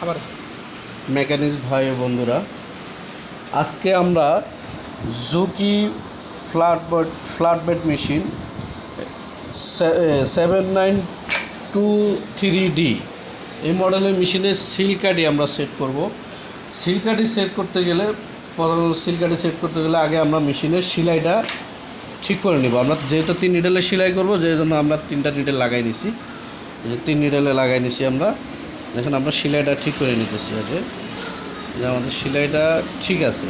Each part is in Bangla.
আবার মেকানিক্স ভাই ও বন্ধুরা, আজকে আমরা জুকি ফ্ল্যাটবেড মেশিন 7923D এই মডেলের মেশিনের সিলকাটি আমরা সেট করব। সিলকাটি সেট করতে গেলে আগে আমরা মেশিনের সেলাইটা ঠিক করে নেব। আমরা যেহেতু 3 নিডেলে সেলাই করব, যে জন্য আমরা 3টা নিডেল লাগাই নিছি। এই যে 3 নিডেলে লাগাই নিছি আমরা। দেখেন আমরা সেলাইটা ঠিক করে নিতেছি আগে, যে আমাদের সেলাইটা ঠিক আছে।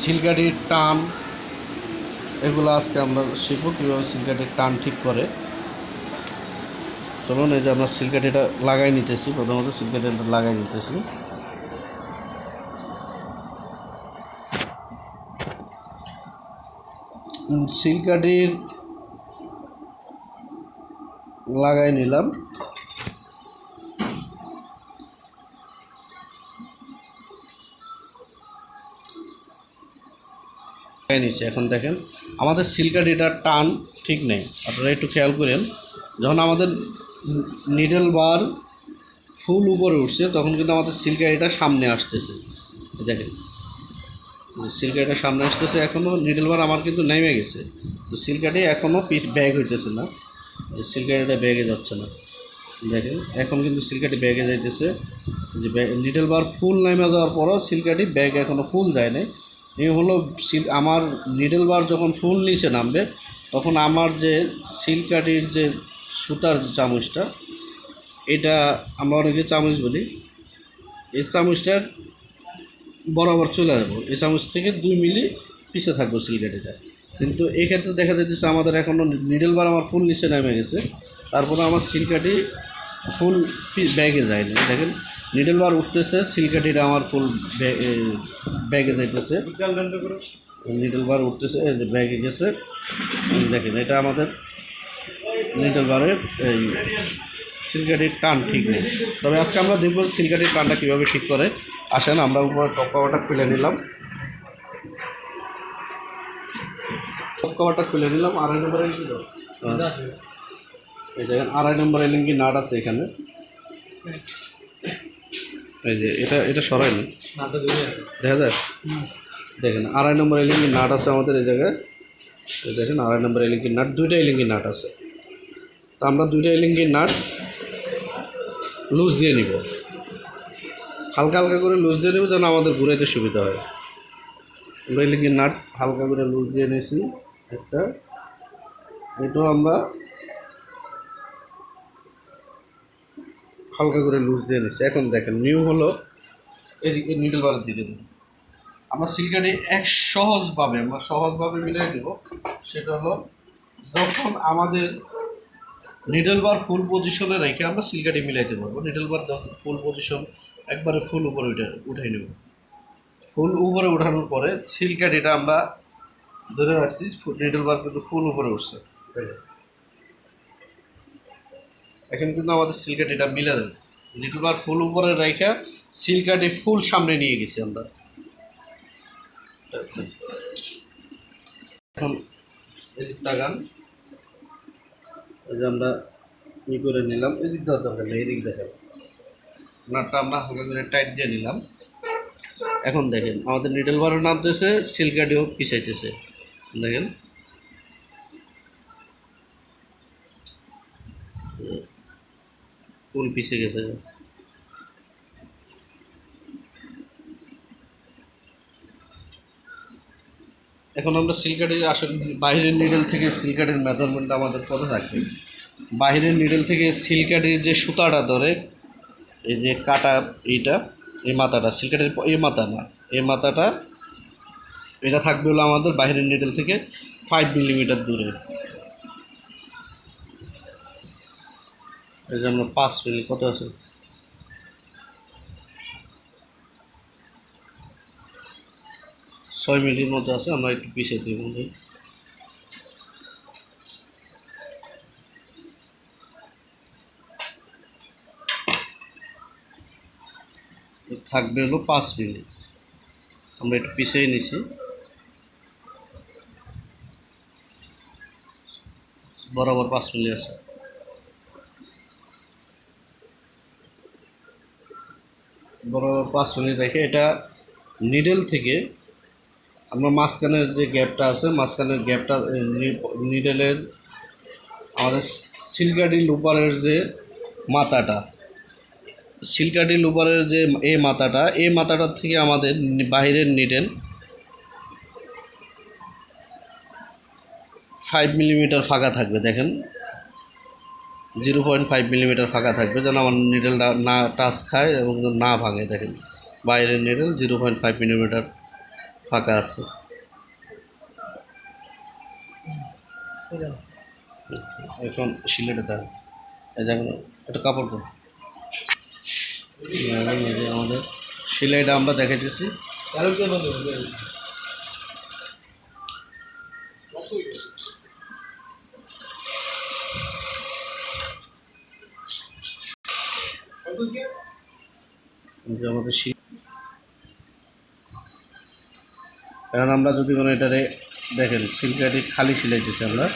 সিলকাটির টান এগুলো আজকে আমরা শিখব কীভাবে সিলকাটির টান ঠিক করে। চলুন, এই যে আমরা সিলকাটিটা লাগাই নিতেছি। প্রথমত সিলকাটিটা লাগাই নিতেছি। সিলকাটির লাগাই নিলাম। নিচ্ছি। এখন দেখেন আমাদের সিলকাটিটার টান ঠিক নেই, আপনারা একটু খেয়াল করেন। যখন আমাদের নিডল বার ফুল উপরে উঠছে তখন কিন্তু আমাদের সিলকাটিটা সামনে আসতেছে। দেখেন সিলকাটিটা সামনে আসতেছে, এখনও নিডল বার আমার কিন্তু নেমে গেছে, তো সিলকাটি এখনও পিস ব্যাগ হইতেছে না, সিলকাটিটা ব্যাগে যাচ্ছে না। দেখেন এখন কিন্তু সিলকাটি ব্যাগে যাইতেছে। যে নিডল বার ফুল নেমে যাওয়ার পরও সিলকাটি ব্যাগ এখনও ফুল যায় নাই। এই হলো আমার নিডল বার যখন ফুল নিচে নামবে তখন আমার যে সিলকাটির যে সুতার যে চামচটা, এটা আমরা অনেকে চামচ বলি, এই চামচটার বরাবর চলে যাবো। এই চামচ থেকে 2 মিলি পিছিয়ে থাকবো সিলকাটিটা। কিন্তু এক্ষেত্রে দেখা যাচ্ছে আমাদের এখনও নিডল বার আমার ফুল নিচে নেমে গেছে, তারপরে আমার সিলকাটি ফুল ব্যাগে যায়নি। দেখেন নিডল বার উঠতেছে, সিলকাটিটা আমার ফুল ব্যাগে যাইতেছে। নিডল বার উঠতেছে, এই যে ব্যাগে গেছে। দেখেন এটা আমাদের নিডল বারের এই সিলকাটির টান ঠিক নেই। তবে আজকে আমরা দেখব সিলকাটির টানটা কীভাবে ঠিক করে। আসেন আমরা উপরে টপ কভারটা খুলে নিলাম। টপ কভারটা খুলে নিলাম। 2.5 নম্বর এলিঙ্গি, এই দেখেন 2.5 নম্বর এলিঙ্গি নাট আছে এখানে। এই যে এটা সরাই না, দেখা যায়। দেখেন 2.5 নম্বর এলিঙ্গি নাট আছে আমাদের এই জায়গায়। দেখেন 2.5 নম্বর এলিঙ্গি নাট, 2টা এলিঙ্গি নাট আছে। তো আমরা 2টা এলিঙ্গি নাট লুজ দিয়ে নিব, হালকা হালকা করে লুজ দিয়ে নেব যেন আমাদের ঘুরাইতে সুবিধা হয়। আমরা এলিঙ্গি নাট হালকা করে লুজ দিয়ে নিয়েছি একটা, এটাও আমরা হালকা করে লুজ দিয়ে নিচ্ছি। এখন দেখেন নিউ হলো এদিকে নিডল বারের দিকে দিন। আমরা সিলকাটি সহজভাবে মিলিয়ে দেব। সেটা হলো যখন আমাদের নিডল বার ফুল পজিশনে রেখে আমরা সিলকাটি মিলাইতে পারবো। নিডল বার ফুল পজিশন একবারে ফুল উপরে উঠাই নেব। ফুল উপরে উঠানোর পরে সিলকাটিটা আমরা ধরে রাখছি, নিডল বার কিন্তু ফুল উপরে উঠছে। এখন কিন্তু আমাদের সিলকাটিটা মিলে যাবে। নিডল বার ফুল উপরে রেখে সিলকাটি ফুল সামনে নিয়ে গেছি আমরা। এখন এদিক তাকান, এই যে আমরা করে নিলাম। এদিক দেওয়ার দরকার নেই, এদিক দেখাবো। নাটটা আমরা হালকা করে টাইট দিয়ে নিলাম। এখন দেখেন আমাদের নিডল বারও নামতেছে, সিলকাটিও পিছাইতেছে। দেখেন ফুল পিছে গেছে। এখন আমরা সিলকাটির আসলে বাইরের নিডল থেকে সিলকাটির মেজারমেন্টটা আমাদের কত থাকবে। বাইরের নিডল থেকে সিলকাটির যে সুতাটা ধরে, এই যে কাটা এইটা, এই মাথাটা সিলকাটির এই মাথা না, এই মাথাটা এটা থাকবে হলো আমাদের বাইরের নিডল থেকে 5 মিলিমিটার দূরে। এই যে আমরা 5 মিলি কত আছে, 6 মিলির মতো আছে। আমরা একটু পিছিয়ে দিব, থাকবে হলো 5 মিলি। আমরা একটু পিছিয়ে নিছি, বরাবর 5 মিলি আছে। বরাবর 5 মিনিট রেখে এটা নিডেল থেকে আমরা মাঝখানের যে গ্যাপটা আছে মাঝখানের গ্যাপটা নিডেলের আমাদের সিলকাডি লুপারের যে মাথাটা সিলকাডি লুপারের যে এই মাথাটার থেকে আমাদের বাহিরের নিডেল 5 মিলিমিটার ফাঁকা থাকবে। দেখেন 0.5 মিলিমিটার ফাঁকা থাকবে যেন আমার নিডেলটা না টাচ খায় এবং না ভাঙে। দেখেন বাইরের নিডেল 0.5 মিলিমিটার ফাঁকা আছে। এখন সিলেটে দেন এই দেখুন একটা কাপড় দেন। এই যে আমাদের সেলাইটা আমরা দেখাইতেছি। যে আমাদের এখন আমরা যদি কোনো এটারে দেখেন সিলকাটি খালি সিলাইতেছি আমরা।